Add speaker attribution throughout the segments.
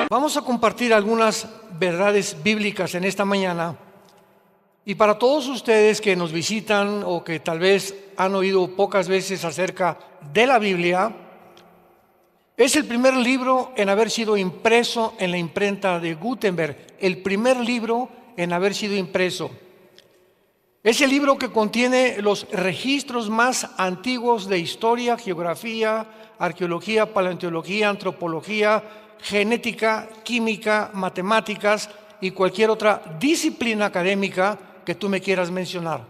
Speaker 1: Vamos a compartir algunas verdades bíblicas en esta mañana. Y para todos ustedes que nos visitan o que tal vez han oído pocas veces acerca de la Biblia, es el primer libro en haber sido impreso en la imprenta de Gutenberg, el primer libro en haber sido impreso. Es el libro que contiene los registros más antiguos de historia, geografía, arqueología, paleontología, antropología, genética, química, matemáticas y cualquier otra disciplina académica que tú me quieras mencionar.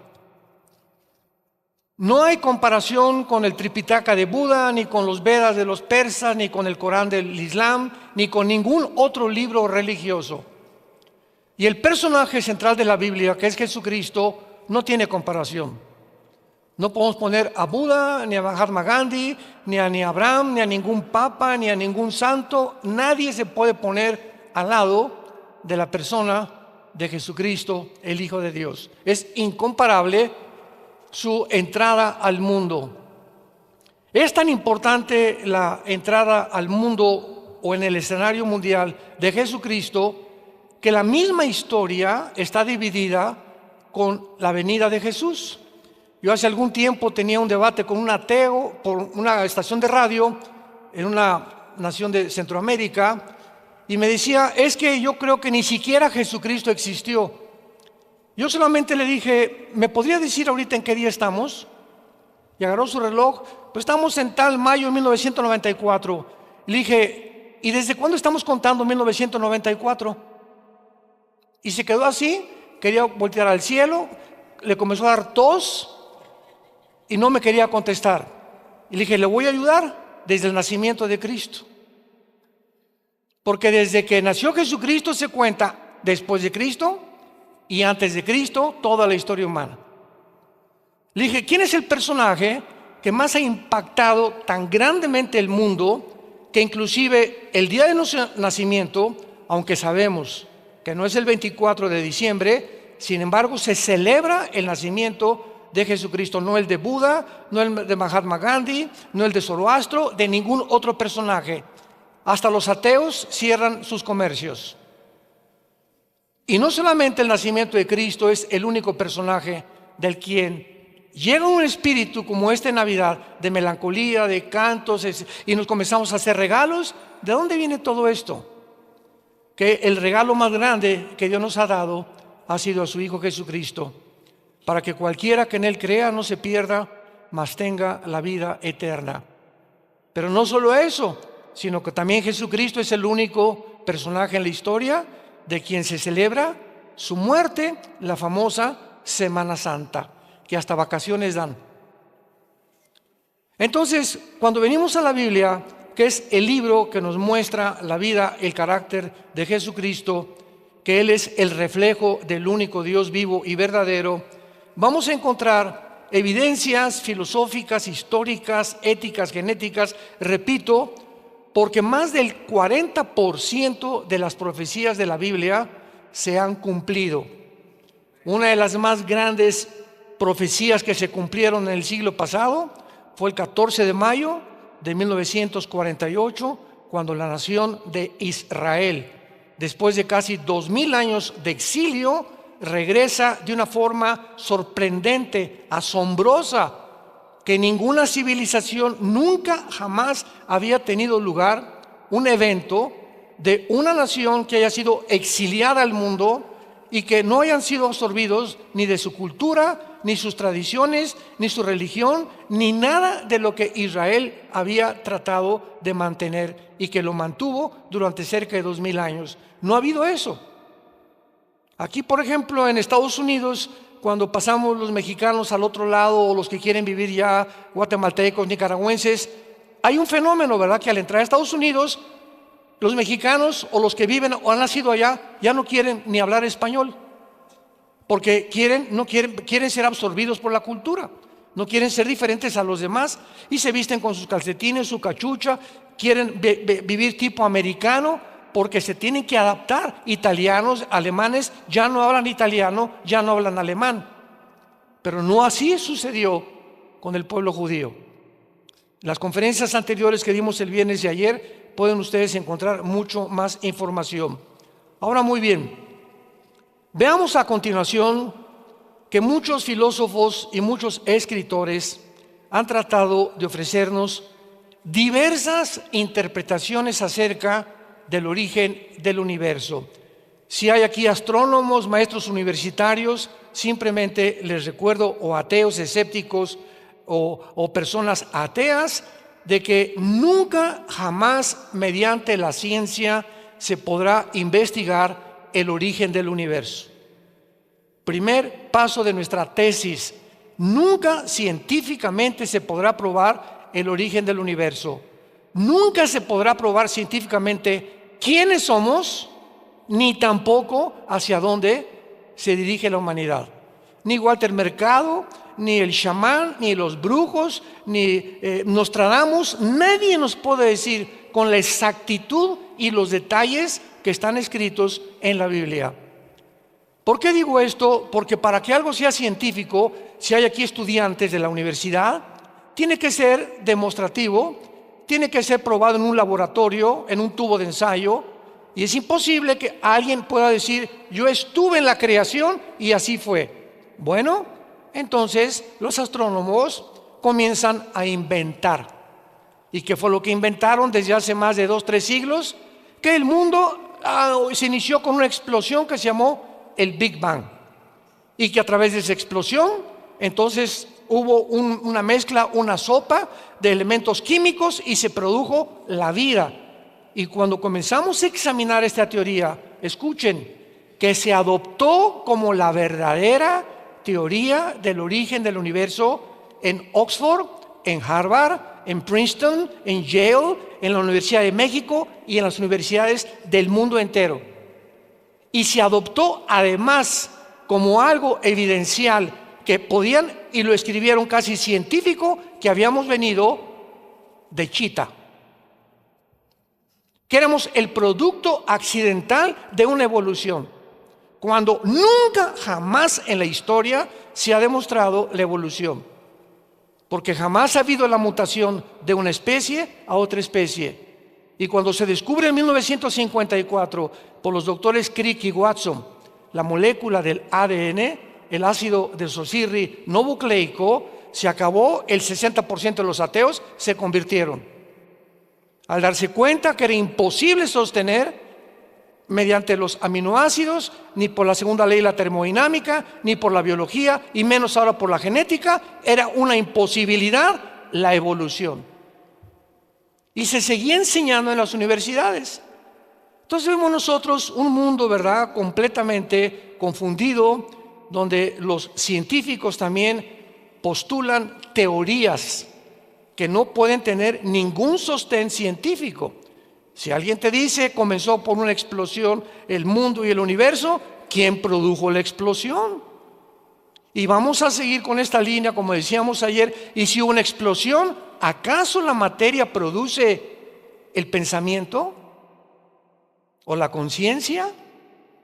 Speaker 1: No hay comparación con el Tripitaka de Buda, ni con los Vedas de los persas, ni con el Corán del Islam, ni con ningún otro libro religioso. Y el personaje central de la Biblia, que es Jesucristo, no tiene comparación. No podemos poner a Buda, ni a Mahatma Gandhi, ni a Abraham, ni a ningún papa, ni a ningún santo. Nadie se puede poner al lado de la persona de Jesucristo, el Hijo de Dios. Es incomparable su entrada al mundo. Es tan importante la entrada al mundo o en el escenario mundial de Jesucristo que la misma historia está dividida con la venida de Jesús. Yo hace algún tiempo tenía un debate con un ateo por una estación de radio en una nación de Centroamérica y me decía, es que yo creo que ni siquiera Jesucristo existió. Yo solamente le dije, ¿me podría decir ahorita en qué día estamos? Y agarró su reloj, pues estamos en tal mayo de 1994. Le dije, ¿y desde cuándo estamos contando 1994? Y se quedó así, quería voltear al cielo, le comenzó a dar tos y no me quería contestar. Y le dije, le voy a ayudar desde el nacimiento de Cristo. Porque desde que nació Jesucristo se cuenta después de Cristo y antes de Cristo toda la historia humana. Le dije, ¿quién es el personaje que más ha impactado tan grandemente el mundo que inclusive el día de nuestro nacimiento, aunque sabemos que no es el 24 de diciembre, sin embargo se celebra el nacimiento de Jesucristo, no el de Buda, no el de Mahatma Gandhi, no el de Zoroastro, de ningún otro personaje? Hasta los ateos cierran sus comercios. Y no solamente el nacimiento de Cristo es el único personaje del quien llega un espíritu como este en Navidad, de melancolía, de cantos, y nos comenzamos a hacer regalos. ¿De dónde viene todo esto? Que el regalo más grande que Dios nos ha dado ha sido a su Hijo Jesucristo, para que cualquiera que en Él crea no se pierda, mas tenga la vida eterna. Pero no solo eso, sino que también Jesucristo es el único personaje en la historia de quien se celebra su muerte, la famosa Semana Santa, que hasta vacaciones dan. Entonces, cuando venimos a la Biblia, que es el libro que nos muestra la vida, el carácter de Jesucristo, que Él es el reflejo del único Dios vivo y verdadero, vamos a encontrar evidencias filosóficas, históricas, éticas, genéticas, repito, porque más del 40% de las profecías de la Biblia se han cumplido. Una de las más grandes profecías que se cumplieron en el siglo pasado fue el 14 de mayo de 1948, cuando la nación de Israel, después de casi 2000 años de exilio, regresa de una forma sorprendente, asombrosa, que ninguna civilización nunca jamás había tenido lugar, un evento de una nación que haya sido exiliada al mundo y que no hayan sido absorbidos ni de su cultura, ni sus tradiciones, ni su religión, ni nada de lo que Israel había tratado de mantener y que lo mantuvo durante cerca de 2000 años. No ha habido eso. Aquí, por ejemplo, en Estados Unidos, cuando pasamos los mexicanos al otro lado o los que quieren vivir ya, guatemaltecos, nicaragüenses, hay un fenómeno, ¿verdad? Que al entrar a Estados Unidos, los mexicanos o los que viven o han nacido allá ya no quieren ni hablar español, porque quieren ser absorbidos por la cultura, no quieren ser diferentes a los demás y se visten con sus calcetines, su cachucha, quieren vivir tipo americano, porque se tienen que adaptar. Italianos, alemanes ya no hablan italiano, ya no hablan alemán. Pero no así sucedió con el pueblo judío. Las conferencias anteriores que dimos el viernes y ayer pueden ustedes encontrar mucho más información. Ahora, muy bien, veamos a continuación que muchos filósofos y muchos escritores han tratado de ofrecernos diversas interpretaciones acerca del origen del universo. Si hay aquí astrónomos, maestros universitarios, simplemente les recuerdo, o ateos, escépticos, o personas ateas, de que nunca, jamás, mediante la ciencia, se podrá investigar el origen del universo. Primer paso de nuestra tesis: nunca científicamente se podrá probar el origen del universo. Nunca se podrá probar científicamente quiénes somos, ni tampoco hacia dónde se dirige la humanidad. Ni Walter Mercado, ni el chamán, ni los brujos, ni Nostradamus, nadie nos puede decir con la exactitud y los detalles que están escritos en la Biblia. ¿Por qué digo esto? Porque para que algo sea científico, si hay aquí estudiantes de la universidad, tiene que ser demostrativo, tiene que ser probado en un laboratorio, en un tubo de ensayo, y es imposible que alguien pueda decir: yo estuve en la creación y así fue. Bueno, entonces los astrónomos comienzan a inventar. ¿Y qué fue lo que inventaron desde hace más de 2-3 siglos? Que el mundo se inició con una explosión que se llamó el Big Bang, y que a través de esa explosión entonces hubo una mezcla, una sopa de elementos químicos, y se produjo la vida. Y cuando comenzamos a examinar esta teoría, escuchen, que se adoptó como la verdadera teoría del origen del universo en Oxford, en Harvard, en Princeton, en Yale, en la Universidad de México y en las universidades del mundo entero. Y se adoptó además como algo evidencial que podían, y lo escribieron casi científico, que habíamos venido de Chita, que éramos el producto accidental de una evolución, cuando nunca, jamás en la historia se ha demostrado la evolución, porque jamás ha habido la mutación de una especie a otra especie. Y cuando se descubre en 1954 por los doctores Crick y Watson la molécula del ADN, el ácido desoxirribonucleico, se acabó. El 60% de los ateos se convirtieron, al darse cuenta que era imposible sostener mediante los aminoácidos, ni por la segunda ley de la termodinámica, ni por la biología, y menos ahora por la genética. Era una imposibilidad la evolución. Y se seguía enseñando en las universidades. Entonces vemos nosotros un mundo, ¿verdad?, completamente confundido, donde los científicos también postulan teorías que no pueden tener ningún sostén científico. Si alguien te dice comenzó por una explosión el mundo y el universo, ¿quién produjo la explosión? Y vamos a seguir con esta línea, como decíamos ayer. Y si hubo una explosión, ¿acaso la materia produce el pensamiento o la conciencia?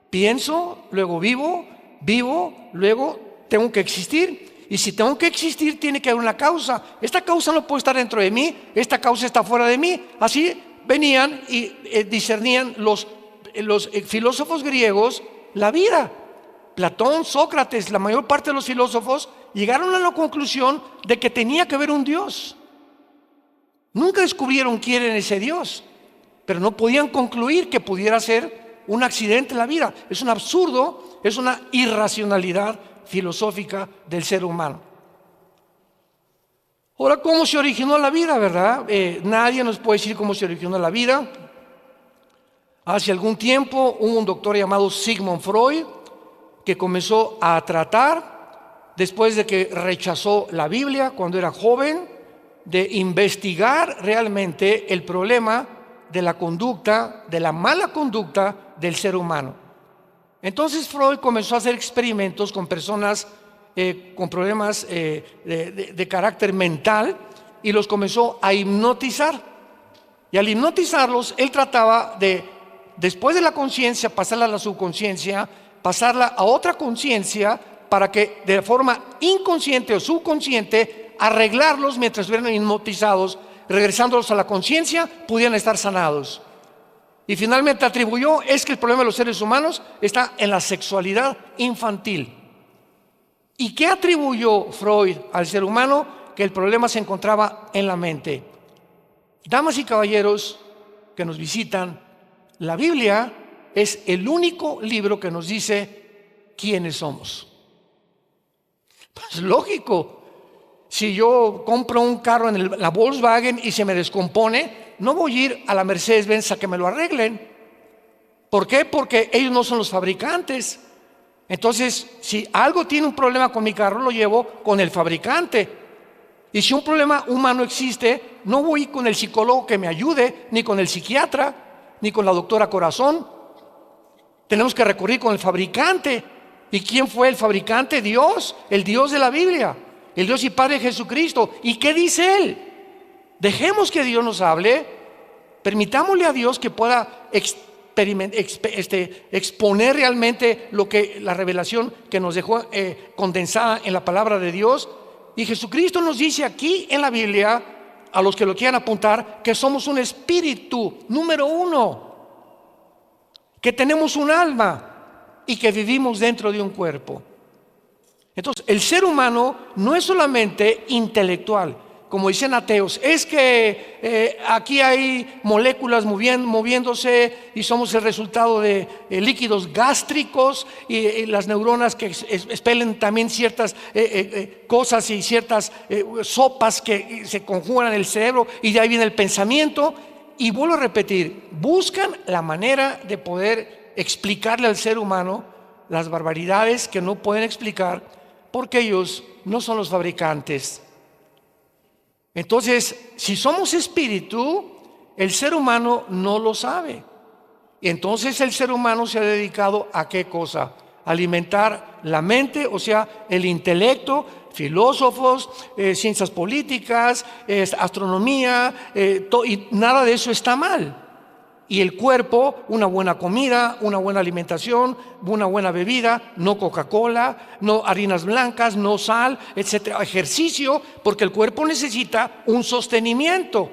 Speaker 1: Pienso, luego vivo, vivo, luego tengo que existir. Y si tengo que existir, tiene que haber una causa. Esta causa no puede estar dentro de mí, esta causa está fuera de mí. Así venían y discernían los filósofos griegos la vida. Platón, Sócrates, la mayor parte de los filósofos llegaron a la conclusión de que tenía que haber un Dios. Nunca descubrieron quién era ese Dios, pero no podían concluir que pudiera ser un accidente en la vida. Es un absurdo, es una irracionalidad filosófica del ser humano. Ahora, ¿cómo se originó la vida, verdad? Nadie nos puede decir cómo se originó la vida. Hace algún tiempo hubo un doctor llamado Sigmund Freud que comenzó a tratar, después de que rechazó la Biblia cuando era joven, de investigar realmente el problema de la conducta, de la mala conducta del ser humano. Entonces Freud comenzó a hacer experimentos con personas con problemas de carácter mental, y los comenzó a hipnotizar. Y al hipnotizarlos, él trataba de, después de la conciencia, pasarla a la subconsciencia, pasarla a otra conciencia, para que de forma inconsciente o subconsciente arreglarlos mientras estuvieran hipnotizados, regresándolos a la conciencia, pudieran estar sanados. Y finalmente atribuyó, es que el problema de los seres humanos está en la sexualidad infantil. ¿Y qué atribuyó Freud al ser humano? Que el problema se encontraba en la mente. Damas y caballeros que nos visitan, la Biblia es el único libro que nos dice quiénes somos. Pues lógico, si yo compro un carro en la Volkswagen y se me descompone, no voy a ir a la Mercedes-Benz a que me lo arreglen. ¿Por qué? Porque ellos no son los fabricantes. Entonces, si algo tiene un problema con mi carro, lo llevo con el fabricante. Y si un problema humano existe, no voy con el psicólogo que me ayude, ni con el psiquiatra, ni con la doctora Corazón. Tenemos que recurrir con el fabricante. ¿Y quién fue el fabricante? Dios, el Dios de la Biblia, el Dios y Padre de Jesucristo. ¿Y qué dice Él? Dejemos que Dios nos hable, permitámosle a Dios que pueda exponer realmente lo que la revelación que nos dejó condensada en la palabra de Dios. Y Jesucristo nos dice aquí en la Biblia, a los que lo quieran apuntar, que somos un espíritu, número uno, que tenemos un alma y que vivimos dentro de un cuerpo. Entonces, el ser humano no es solamente intelectual, como dicen ateos, es que aquí hay moléculas moviéndose y somos el resultado de líquidos gástricos y las neuronas que expelen también ciertas cosas y ciertas sopas que se conjugan en el cerebro y de ahí viene el pensamiento. Y vuelvo a repetir, buscan la manera de poder explicarle al ser humano las barbaridades que no pueden explicar porque ellos no son los fabricantes. Entonces, si somos espíritu, el ser humano no lo sabe. Y entonces el ser humano se ha dedicado ¿a qué cosa? Alimentar la mente, o sea, el intelecto, filósofos, ciencias políticas, astronomía, y nada de eso está mal. Y el cuerpo, una buena comida, una buena alimentación, una buena bebida, no Coca-Cola, no harinas blancas, no sal, etcétera. Ejercicio, porque el cuerpo necesita un sostenimiento,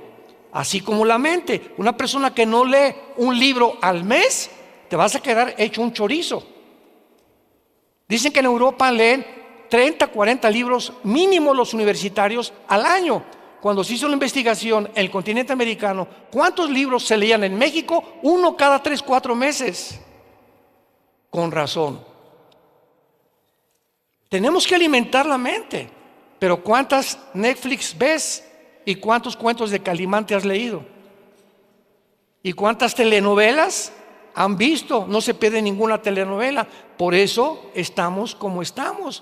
Speaker 1: así como la mente. Una persona que no lee un libro al mes, te vas a quedar hecho un chorizo. Dicen que en Europa leen 30, 40 libros mínimo los universitarios al año. Cuando se hizo la investigación en el continente americano, ¿cuántos libros se leían en México? 1 cada 3, 4 meses. Con razón. Tenemos que alimentar la mente. Pero ¿cuántas Netflix ves? ¿Y cuántos cuentos de Calimán te has leído? ¿Y cuántas telenovelas han visto? No se pierde ninguna telenovela. Por eso estamos como estamos.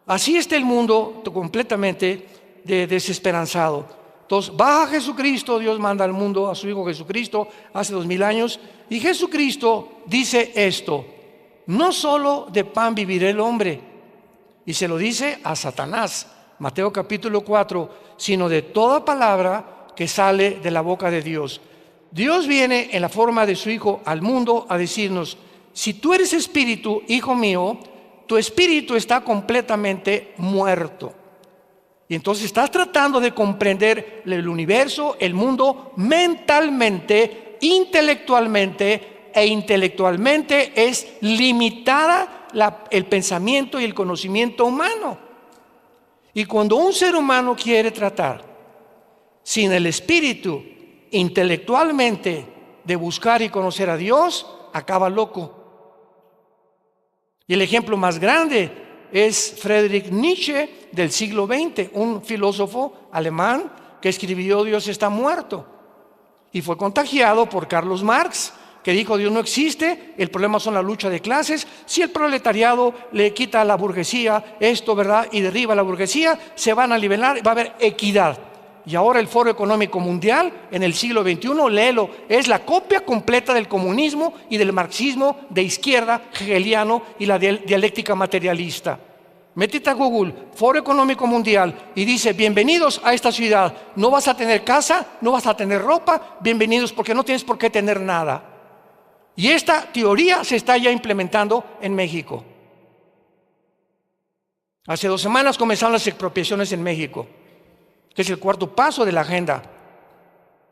Speaker 1: Así está el mundo completamente desesperanzado. Entonces baja Jesucristo, Dios manda al mundo a su Hijo Jesucristo hace 2000 años y Jesucristo dice esto: no solo de pan vivirá el hombre, y se lo dice a Satanás, Mateo capítulo 4, sino de toda palabra que sale de la boca de Dios. Dios viene en la forma de su Hijo al mundo a decirnos: si tú eres espíritu, hijo mío, tu espíritu está completamente muerto. Y entonces estás tratando de comprender el universo, el mundo, mentalmente, intelectualmente, e intelectualmente es limitada el pensamiento y el conocimiento humano. Y cuando un ser humano quiere tratar sin el espíritu, intelectualmente, de buscar y conocer a Dios, acaba loco. Y el ejemplo más grande es Friedrich Nietzsche del siglo XX, un filósofo alemán que escribió Dios está muerto y fue contagiado por Carlos Marx, que dijo Dios no existe, el problema son la lucha de clases. Si el proletariado le quita a la burguesía esto, ¿verdad?, y derriba a la burguesía, se van a nivelar, va a haber equidad. Y ahora el Foro Económico Mundial en el siglo XXI, léelo, es la copia completa del comunismo y del marxismo de izquierda hegeliano y la dialéctica materialista. Métete a Google, Foro Económico Mundial, y dice: bienvenidos a esta ciudad, no vas a tener casa, no vas a tener ropa, bienvenidos porque no tienes por qué tener nada. Y esta teoría se está ya implementando en México. Hace 2 semanas comenzaron las expropiaciones en México, que es el cuarto paso de la agenda.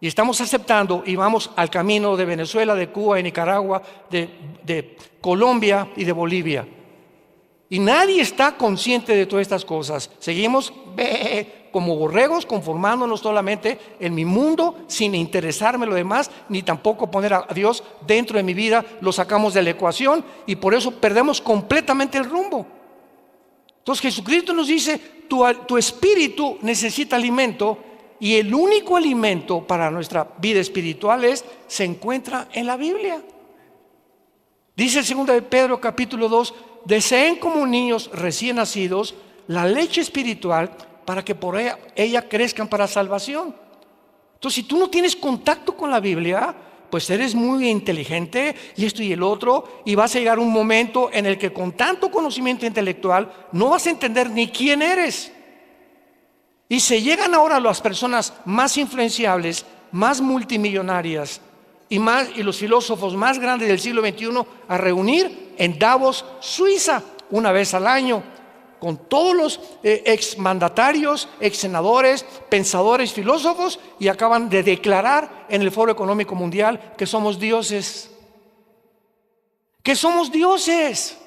Speaker 1: Y estamos aceptando y vamos al camino de Venezuela, de Cuba, de Nicaragua, de Colombia y de Bolivia. Y nadie está consciente de todas estas cosas. Seguimos como borregos, conformándonos solamente en mi mundo, sin interesarme lo demás, ni tampoco poner a Dios dentro de mi vida. Lo sacamos de la ecuación y por eso perdemos completamente el rumbo. Entonces Jesucristo nos dice, tu espíritu necesita alimento, y el único alimento para nuestra vida espiritual se encuentra en la Biblia. Dice el 2 de Pedro capítulo 2, deseen como niños recién nacidos la leche espiritual para que por ella crezcan para salvación. Entonces, si tú no tienes contacto con la Biblia, pues eres muy inteligente y esto y el otro, y vas a llegar un momento en el que con tanto conocimiento intelectual no vas a entender ni quién eres. Y se llegan ahora las personas más influenciables, más multimillonarias y los filósofos más grandes del siglo XXI a reunir en Davos, Suiza, una vez al año, con todos los exmandatarios, exsenadores, pensadores, filósofos, y acaban de declarar en el Foro Económico Mundial que somos dioses. Que somos dioses.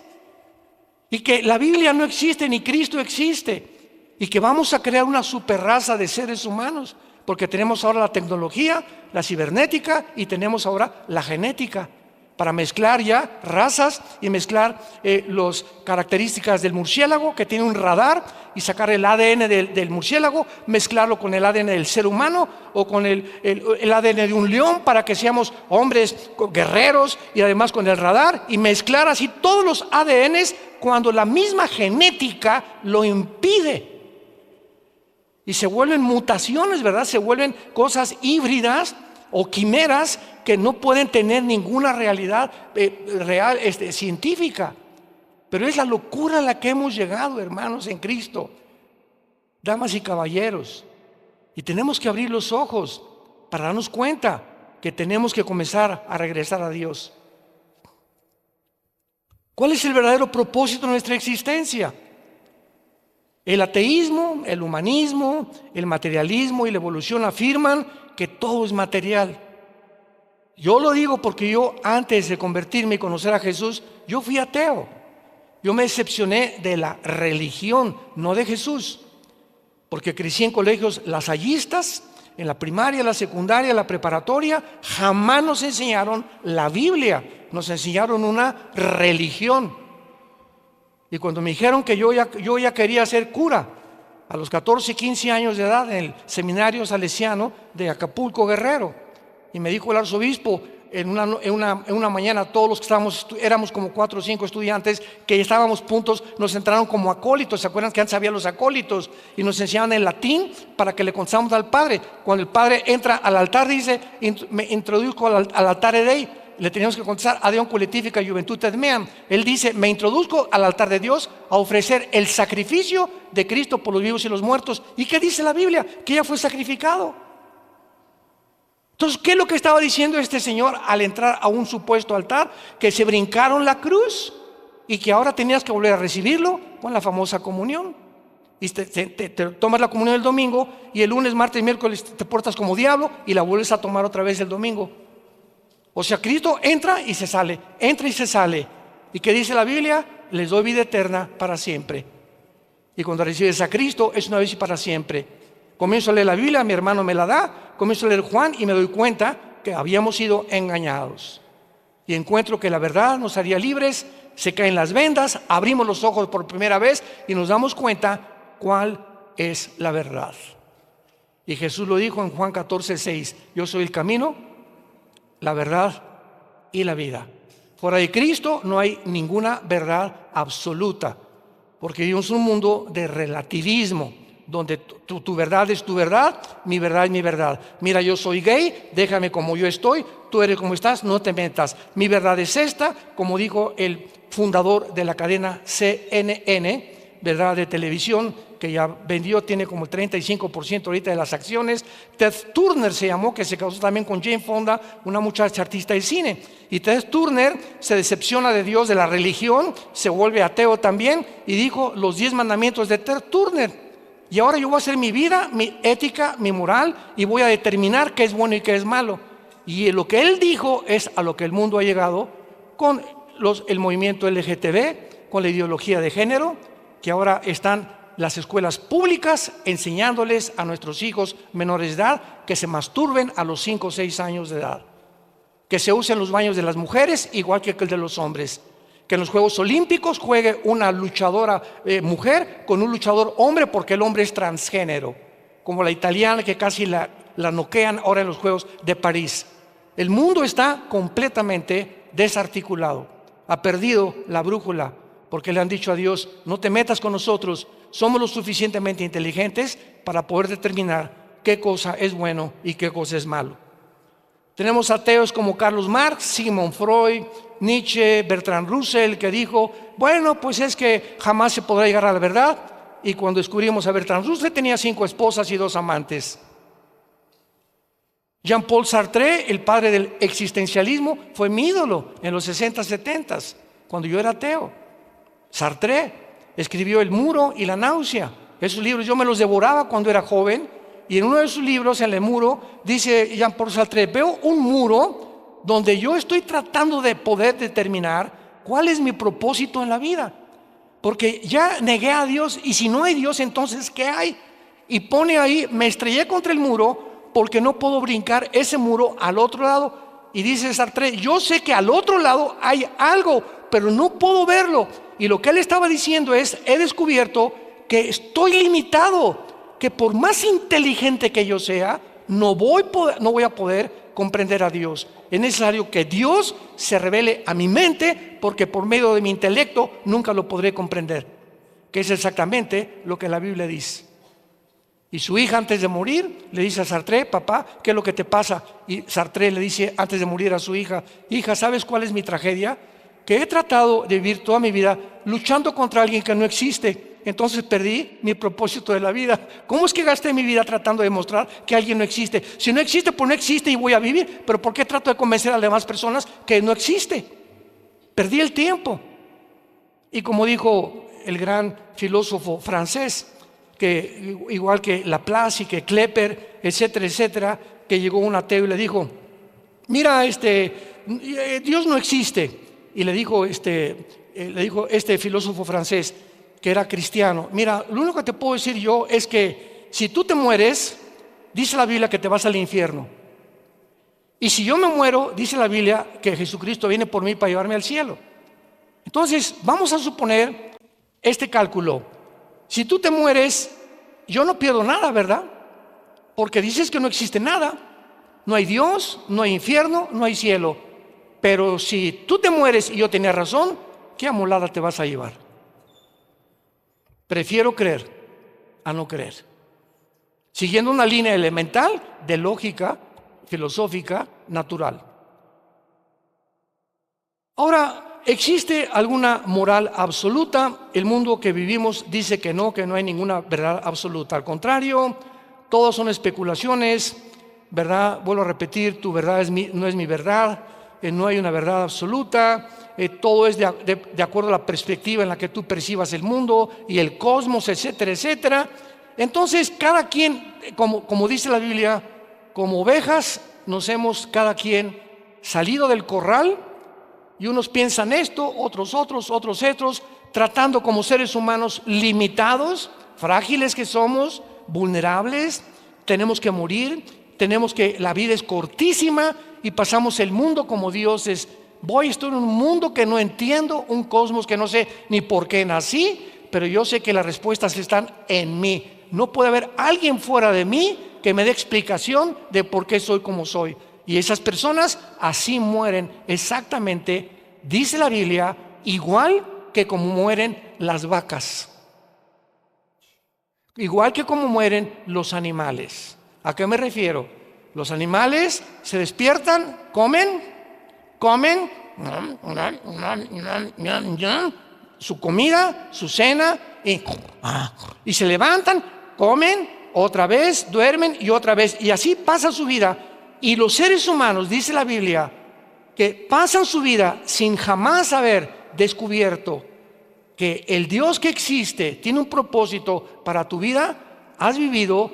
Speaker 1: Y que la Biblia no existe ni Cristo existe. Y que vamos a crear una superraza de seres humanos, porque tenemos ahora la tecnología, la cibernética, y tenemos ahora la genética para mezclar ya razas y mezclar las características del murciélago, que tiene un radar, y sacar el ADN del murciélago, mezclarlo con el ADN del ser humano o con el ADN de un león, para que seamos hombres guerreros, y además con el radar, y mezclar así todos los ADNs cuando la misma genética lo impide. Y se vuelven mutaciones, ¿verdad? Se vuelven cosas híbridas o quimeras que no pueden tener ninguna realidad real, científica. Pero es la locura a la que hemos llegado, hermanos, en Cristo. Damas y caballeros. Y tenemos que abrir los ojos para darnos cuenta que tenemos que comenzar a regresar a Dios. ¿Cuál es el verdadero propósito de nuestra existencia? El ateísmo, el humanismo, el materialismo y la evolución afirman que todo es material. Yo lo digo porque yo, antes de convertirme y conocer a Jesús, yo fui ateo. Yo me decepcioné de la religión, no de Jesús, porque crecí en colegios lasallistas, en la primaria, la secundaria, la preparatoria. Jamás nos enseñaron la Biblia, nos enseñaron una religión. Y cuando me dijeron que yo ya quería ser cura, a los 14, 15 años de edad, en el seminario salesiano de Acapulco, Guerrero, y me dijo el arzobispo en una mañana, todos los que éramos como 4 o 5 estudiantes que estábamos puntos, nos entraron como acólitos. ¿Se acuerdan que antes había los acólitos? Y nos enseñaban el latín para que le contáramos al Padre. Cuando el Padre entra al altar, dice, me introduzco al altare Dei. Le teníamos que contestar a Deum Collectifica Juventudes Meam. Él dice, me introduzco al altar de Dios a ofrecer el sacrificio de Cristo por los vivos y los muertos. ¿Y qué dice la Biblia? Que ya fue sacrificado. Entonces, ¿qué es lo que estaba diciendo este señor al entrar a un supuesto altar? Que se brincaron la cruz y que ahora tenías que volver a recibirlo con la famosa comunión. Y te tomas la comunión el domingo, y el lunes, martes y miércoles te portas como diablo y la vuelves a tomar otra vez el domingo. O sea, Cristo entra y se sale, entra y se sale. ¿Y qué dice la Biblia? Les doy vida eterna para siempre. Y cuando recibes a Cristo es una vez y para siempre. Comienzo a leer la Biblia, mi hermano me la da, comienzo a leer Juan y me doy cuenta que habíamos sido engañados. Y encuentro que la verdad nos haría libres, se caen las vendas, abrimos los ojos por primera vez y nos damos cuenta cuál es la verdad. Y Jesús lo dijo en Juan 14:6, yo soy el camino, la verdad y la vida. Fuera de Cristo no hay ninguna verdad absoluta, porque vivimos un mundo de relativismo, donde tu verdad es tu verdad, mi verdad es mi verdad. Mira, yo soy gay, déjame como yo estoy, tú eres como estás, no te metas. Mi verdad es esta, como dijo el fundador de la cadena CNN, verdad, de televisión, que ya vendió, tiene como el 35% ahorita de las acciones. Ted Turner se llamó, que se casó también con Jane Fonda, una muchacha artista de cine. Y Ted Turner se decepciona de Dios, de la religión, se vuelve ateo también, y dijo los 10 mandamientos de Ted Turner. Y ahora yo voy a hacer mi vida, mi ética, mi moral, y voy a determinar qué es bueno y qué es malo. Y lo que él dijo es a lo que el mundo ha llegado con el movimiento LGTB, con la ideología de género, que ahora están las escuelas públicas enseñándoles a nuestros hijos menores de edad que se masturben a los 5 o 6 años de edad, que se usen los baños de las mujeres igual que el de los hombres, que en los Juegos Olímpicos juegue una luchadora mujer con un luchador hombre porque el hombre es transgénero, como la italiana que casi la noquean ahora en los Juegos de París. El mundo está completamente desarticulado, ha perdido la brújula, porque le han dicho a Dios: no te metas con nosotros, somos lo suficientemente inteligentes para poder determinar qué cosa es bueno y qué cosa es malo. Tenemos ateos como Carlos Marx, Sigmund Freud, Nietzsche, Bertrand Russell, que dijo: bueno, pues es que jamás se podrá llegar a la verdad. Y cuando descubrimos a Bertrand Russell tenía 5 esposas y 2 amantes. Jean-Paul Sartre, el padre del existencialismo, fue mi ídolo en los 60, 70, cuando yo era ateo. Sartre escribió El muro y la náusea. Esos libros yo me los devoraba cuando era joven, y en uno de sus libros, en El muro, dice Jean-Paul Sartre: veo un muro donde yo estoy tratando de poder determinar cuál es mi propósito en la vida, porque ya negué a Dios, y si no hay Dios, entonces ¿qué hay? Y pone ahí: me estrellé contra el muro porque no puedo brincar ese muro al otro lado. Y dice Sartre: yo sé que al otro lado hay algo, pero no puedo verlo. Y lo que él estaba diciendo es: he descubierto que estoy limitado, que por más inteligente que yo sea, no voy a poder comprender a Dios. Es necesario que Dios se revele a mi mente, porque por medio de mi intelecto nunca lo podré comprender, que es exactamente lo que la Biblia dice. Y su hija, antes de morir, le dice a Sartre: papá, ¿qué es lo que te pasa? Y Sartre le dice antes de morir a su hija: hija, ¿sabes cuál es mi tragedia? Que he tratado de vivir toda mi vida luchando contra alguien que no existe. Entonces perdí mi propósito de la vida. ¿Cómo es que gasté mi vida tratando de demostrar que alguien no existe? Si no existe, pues no existe y voy a vivir. Pero ¿por qué trato de convencer a las demás personas que no existe? Perdí el tiempo. Y como dijo el gran filósofo francés, que igual que Laplace y que Klepper, etcétera, etcétera, que llegó un ateo y le dijo: mira, Dios no existe. Y le dijo este filósofo francés, que era cristiano: mira, lo único que te puedo decir yo es que si tú te mueres, dice la Biblia que te vas al infierno. Y si yo me muero, dice la Biblia que Jesucristo viene por mí para llevarme al cielo. Entonces, vamos a suponer este cálculo. Si tú te mueres, yo no pierdo nada, ¿verdad? Porque dices que no existe nada. No hay Dios, no hay infierno, no hay cielo. Pero si tú te mueres y yo tenía razón, ¿qué amolada te vas a llevar? Prefiero creer a no creer, siguiendo una línea elemental de lógica filosófica natural. Ahora, ¿existe alguna moral absoluta? El mundo que vivimos dice que no hay ninguna verdad absoluta. Al contrario, todos son especulaciones, ¿verdad? Vuelvo a repetir: tu verdad no es mi verdad, no hay una verdad absoluta, todo es de acuerdo a la perspectiva en la que tú percibas el mundo y el cosmos, etcétera, etcétera. Entonces, cada quien, como dice la Biblia, como ovejas nos hemos cada quien salido del corral, y unos piensan esto, otros, tratando como seres humanos limitados, frágiles que somos, vulnerables, tenemos que morir, la vida es cortísima y pasamos el mundo como dioses. Estoy en un mundo que no entiendo, un cosmos que no sé ni por qué nací, pero yo sé que las respuestas están en mí. No puede haber alguien fuera de mí que me dé explicación de por qué soy como soy. Y esas personas así mueren exactamente, dice la Biblia, igual que como mueren las vacas, igual que como mueren los animales. ¿A qué me refiero? Los animales se despiertan, comen su comida, su cena, y se levantan, comen, otra vez, duermen y otra vez, y así pasa su vida. Y los seres humanos, dice la Biblia, que pasan su vida sin jamás haber descubierto que el Dios que existe tiene un propósito para tu vida, has vivido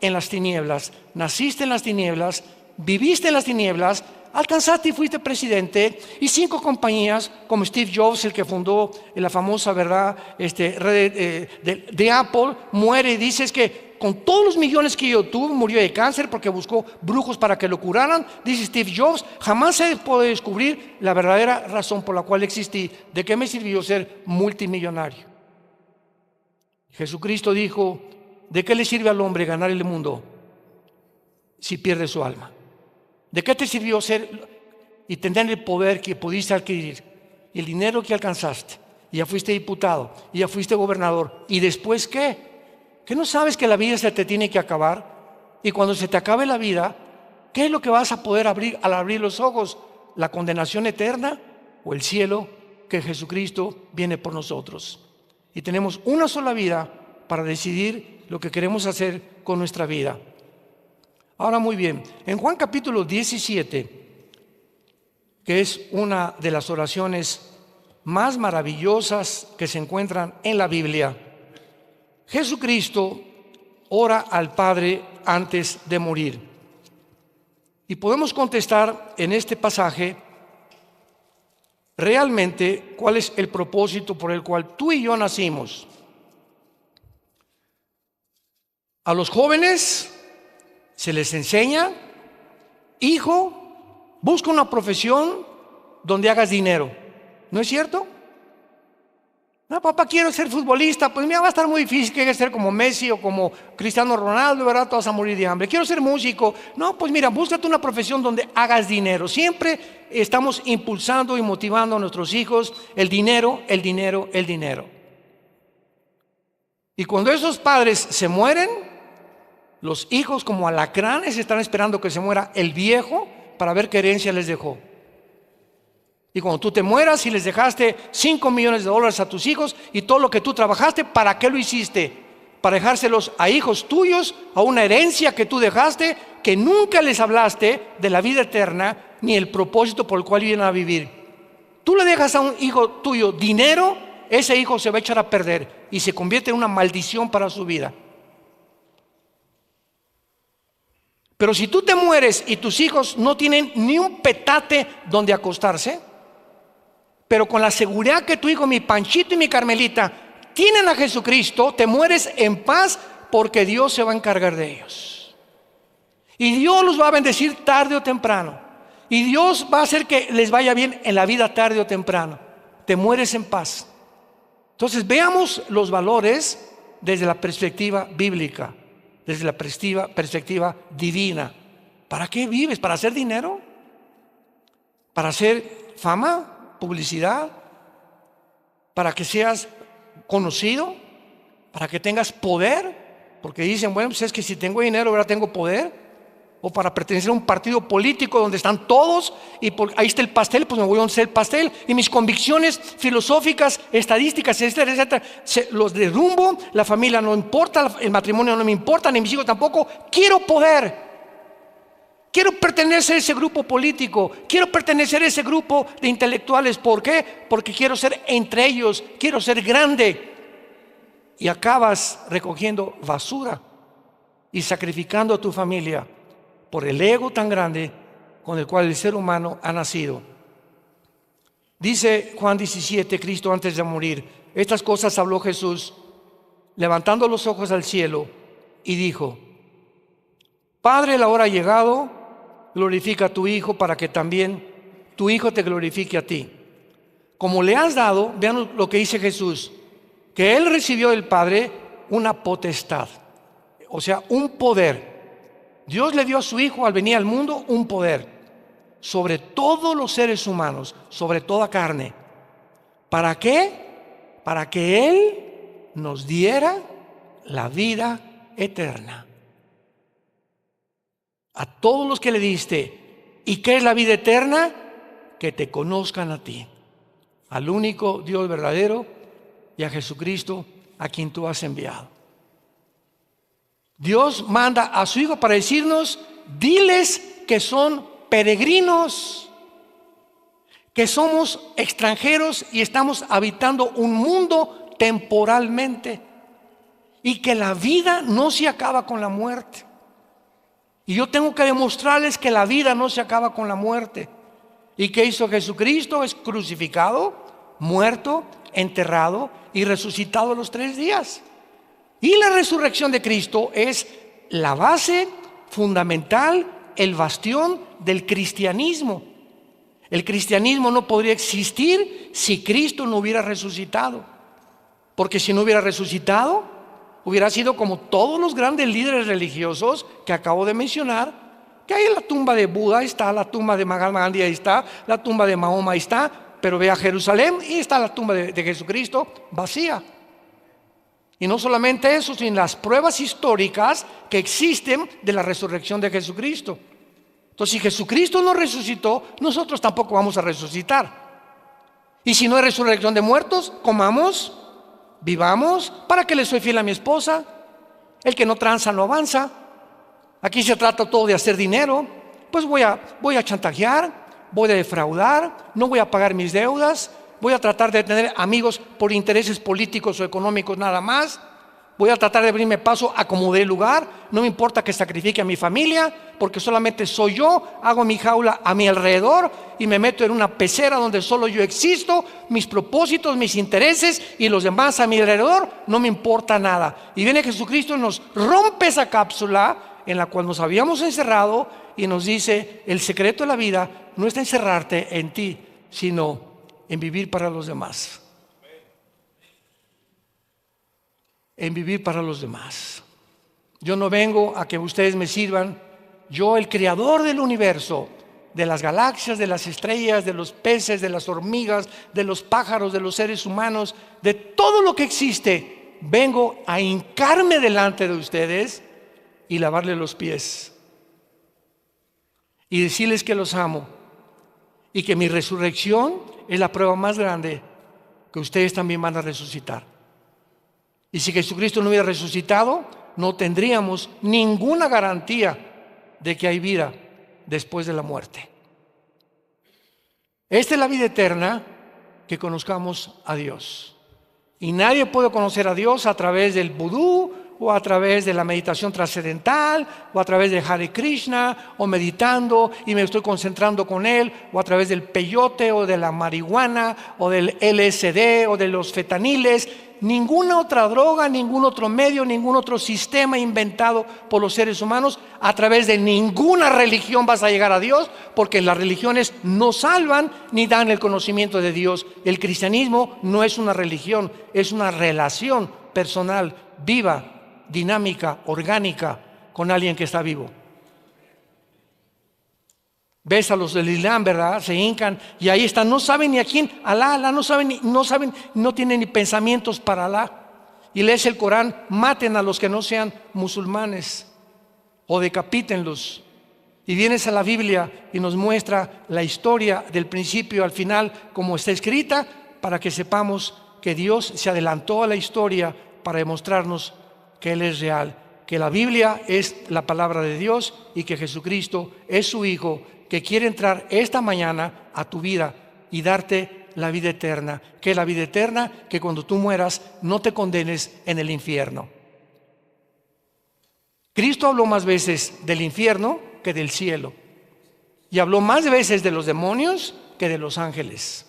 Speaker 1: en las tinieblas, naciste en las tinieblas, viviste en las tinieblas, alcanzaste y fuiste presidente, y 5 compañías como Steve Jobs, el que fundó la famosa, ¿verdad?, red de Apple, muere y dices que con todos los millones que yo tuve, murió de cáncer porque buscó brujos para que lo curaran. Dice Steve Jobs, jamás se puede descubrir la verdadera razón por la cual existí. ¿De qué me sirvió ser multimillonario? Jesucristo dijo, ¿de qué le sirve al hombre ganar el mundo si pierde su alma? ¿De qué te sirvió ser y tener el poder que pudiste adquirir y el dinero que alcanzaste? Y ya fuiste diputado, y ya fuiste gobernador. ¿Y después qué? ¿Que no sabes que la vida se te tiene que acabar? Y cuando se te acabe la vida, ¿qué es lo que vas a poder abrir al abrir los ojos? ¿La condenación eterna o el cielo que Jesucristo viene por nosotros? Y tenemos una sola vida para decidir lo que queremos hacer con nuestra vida. Ahora muy bien, en Juan capítulo 17, que es una de las oraciones más maravillosas que se encuentran en la Biblia, Jesucristo ora al Padre antes de morir. Y podemos contestar en este pasaje realmente cuál es el propósito por el cual tú y yo nacimos. A los jóvenes se les enseña, hijo, busca una profesión donde hagas dinero. ¿No es cierto? No, papá, quiero ser futbolista. Pues mira, va a estar muy difícil, que ser como Messi o como Cristiano Ronaldo, ¿verdad? Tú vas a morir de hambre. Quiero ser músico. No, pues mira, búscate una profesión donde hagas dinero. Siempre estamos impulsando y motivando a nuestros hijos el dinero, el dinero, el dinero. Y cuando esos padres se mueren, los hijos como alacranes están esperando que se muera el viejo para ver qué herencia les dejó. Y cuando tú te mueras y les dejaste $5 millones a tus hijos y todo lo que tú trabajaste, ¿para qué lo hiciste? Para dejárselos a hijos tuyos, a una herencia que tú dejaste, que nunca les hablaste de la vida eterna ni el propósito por el cual vienen a vivir. Tú le dejas a un hijo tuyo dinero, ese hijo se va a echar a perder y se convierte en una maldición para su vida. Pero si tú te mueres y tus hijos no tienen ni un petate donde acostarse, pero con la seguridad que tu hijo, mi Panchito y mi Carmelita, tienen a Jesucristo, te mueres en paz porque Dios se va a encargar de ellos. Y Dios los va a bendecir tarde o temprano. Y Dios va a hacer que les vaya bien en la vida tarde o temprano. Te mueres en paz. Entonces veamos los valores desde la perspectiva bíblica, desde la perspectiva divina. ¿Para qué vives? ¿Para hacer dinero? ¿Para hacer fama? ¿Publicidad? ¿Para que seas conocido? ¿Para que tengas poder? Porque dicen, bueno, pues es que si tengo dinero, ahora tengo poder. O para pertenecer a un partido político donde están todos y ahí está el pastel, pues me voy a donde está el pastel. Y mis convicciones filosóficas, estadísticas, etcétera, etcétera, los derrumbo. La familia no importa, el matrimonio no me importa, ni mis hijos tampoco. Quiero poder. Quiero pertenecer a ese grupo político, quiero pertenecer a ese grupo de intelectuales. ¿Por qué? Porque quiero ser entre ellos, quiero ser grande. Y acabas recogiendo basura y sacrificando a tu familia por el ego tan grande con el cual el ser humano ha nacido. Dice Juan 17, Cristo antes de morir, estas cosas habló Jesús, levantando los ojos al cielo, y dijo: Padre, la hora ha llegado, glorifica a tu Hijo para que también tu Hijo te glorifique a ti. Como le has dado, vean lo que dice Jesús, que Él recibió del Padre una potestad, o sea, un poder. Dios le dio a su Hijo al venir al mundo un poder sobre todos los seres humanos, sobre toda carne. ¿Para qué? Para que Él nos diera la vida eterna. A todos los que le diste. ¿Y qué es la vida eterna? Que te conozcan a ti, al único Dios verdadero, y a Jesucristo a quien tú has enviado. Dios manda a su Hijo para decirnos: diles que son peregrinos, que somos extranjeros y estamos habitando un mundo temporalmente, y que la vida no se acaba con la muerte. Y yo tengo que demostrarles que la vida no se acaba con la muerte. ¿Y qué hizo Jesucristo? Es crucificado, muerto, enterrado y resucitado a los 3 días. Y la resurrección de Cristo es la base fundamental, el bastión del cristianismo. El cristianismo no podría existir si Cristo no hubiera resucitado. Porque si no hubiera resucitado, hubiera sido como todos los grandes líderes religiosos que acabo de mencionar, que ahí en la tumba de Buda está, la tumba de Mahatma Gandhi ahí está, la tumba de Mahoma ahí está, pero ve a Jerusalén y está la tumba de Jesucristo vacía. Y no solamente eso, sino las pruebas históricas que existen de la resurrección de Jesucristo. Entonces, si Jesucristo no resucitó, nosotros tampoco vamos a resucitar. Y si no hay resurrección de muertos, comamos, vivamos. ¿Para qué le soy fiel a mi esposa? El que no tranza no avanza. Aquí se trata todo de hacer dinero. Pues voy a chantajear, voy a defraudar, no voy a pagar mis deudas, voy a tratar de tener amigos por intereses políticos o económicos nada más. Voy a tratar de abrirme paso a como dé lugar. No me importa que sacrifique a mi familia, porque solamente soy yo. Hago mi jaula a mi alrededor y me meto en una pecera donde solo yo existo. Mis propósitos, mis intereses y los demás a mi alrededor, no me importa nada. Y viene Jesucristo y nos rompe esa cápsula en la cual nos habíamos encerrado y nos dice: el secreto de la vida no está en encerrarte en ti, sino en vivir para los demás. En vivir para los demás. Yo no vengo a que ustedes me sirvan. Yo, el creador del universo, de las galaxias, de las estrellas, de los peces, de las hormigas, de los pájaros, de los seres humanos, de todo lo que existe, vengo a hincarme delante de ustedes y lavarle los pies y decirles que los amo y que mi resurrección es la prueba más grande que ustedes también van a resucitar. Y si Jesucristo no hubiera resucitado, no tendríamos ninguna garantía de que hay vida después de la muerte. Esta es la vida eterna, que conozcamos a Dios. Y nadie puede conocer a Dios a través del vudú, o a través de la meditación trascendental, o a través de Hare Krishna, o meditando y me estoy concentrando con Él, o a través del peyote, o de la marihuana, o del LSD, o de los fetaniles. Ninguna otra droga, ningún otro medio, ningún otro sistema inventado por los seres humanos, a través de ninguna religión vas a llegar a Dios, porque las religiones no salvan ni dan el conocimiento de Dios. El cristianismo no es una religión, es una relación personal, viva, dinámica, orgánica con alguien que está vivo. Ves a los del Islam, ¿verdad? Se hincan y ahí están, no saben ni a quién, Alá, no saben, no tienen ni pensamientos para Alá. Y lees el Corán: maten a los que no sean musulmanes o decapítenlos. Y vienes a la Biblia y nos muestra la historia del principio al final como está escrita, para que sepamos que Dios se adelantó a la historia para demostrarnos que Él es real, que la Biblia es la palabra de Dios y que Jesucristo es su Hijo, que quiere entrar esta mañana a tu vida y darte la vida eterna. ¿Qué es la vida eterna? Que cuando tú mueras no te condenes en el infierno. Cristo habló más veces del infierno que del cielo, y habló más veces de los demonios que de los ángeles.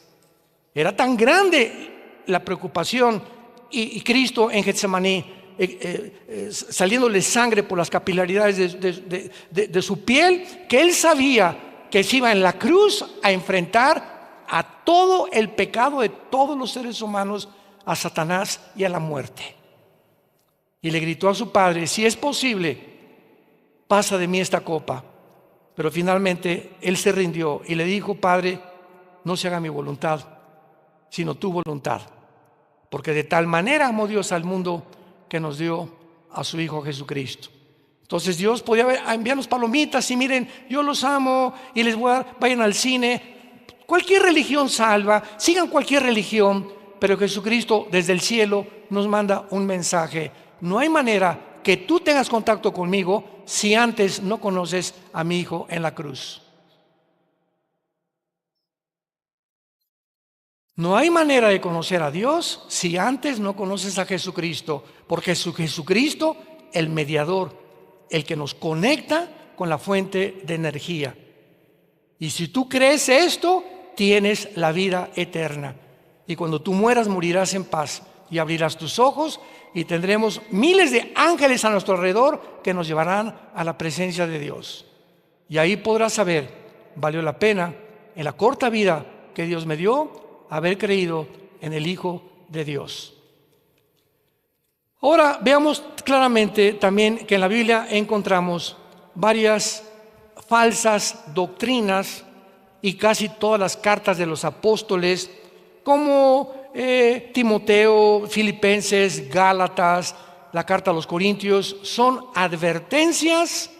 Speaker 1: Era tan grande la preocupación, y Cristo en Getsemaní, saliéndole sangre por las capilaridades de su piel, que Él sabía que se iba en la cruz a enfrentar a todo el pecado de todos los seres humanos, a Satanás y a la muerte. Y le gritó a su Padre: si es posible, pasa de mí esta copa. Pero finalmente Él se rindió y le dijo: Padre, no se haga mi voluntad, sino tu voluntad. Porque de tal manera amó Dios al mundo que nos dio a su Hijo Jesucristo. Entonces Dios podía enviarnos palomitas y miren, yo los amo y les voy a dar, vayan al cine. Cualquier religión salva, sigan cualquier religión, pero Jesucristo desde el cielo nos manda un mensaje: no hay manera que tú tengas contacto conmigo si antes no conoces a mi Hijo en la cruz. No hay manera de conocer a Dios si antes no conoces a Jesucristo, porque es Jesucristo el mediador, el que nos conecta con la fuente de energía. Y si tú crees esto, tienes la vida eterna. Y cuando tú mueras, morirás en paz y abrirás tus ojos y tendremos miles de ángeles a nuestro alrededor que nos llevarán a la presencia de Dios. Y ahí podrás saber, valió la pena en la corta vida que Dios me dio haber creído en el Hijo de Dios. Ahora veamos claramente también que en la Biblia encontramos varias falsas doctrinas y casi todas las cartas de los apóstoles, como Timoteo, Filipenses, Gálatas, la carta a los Corintios, son advertencias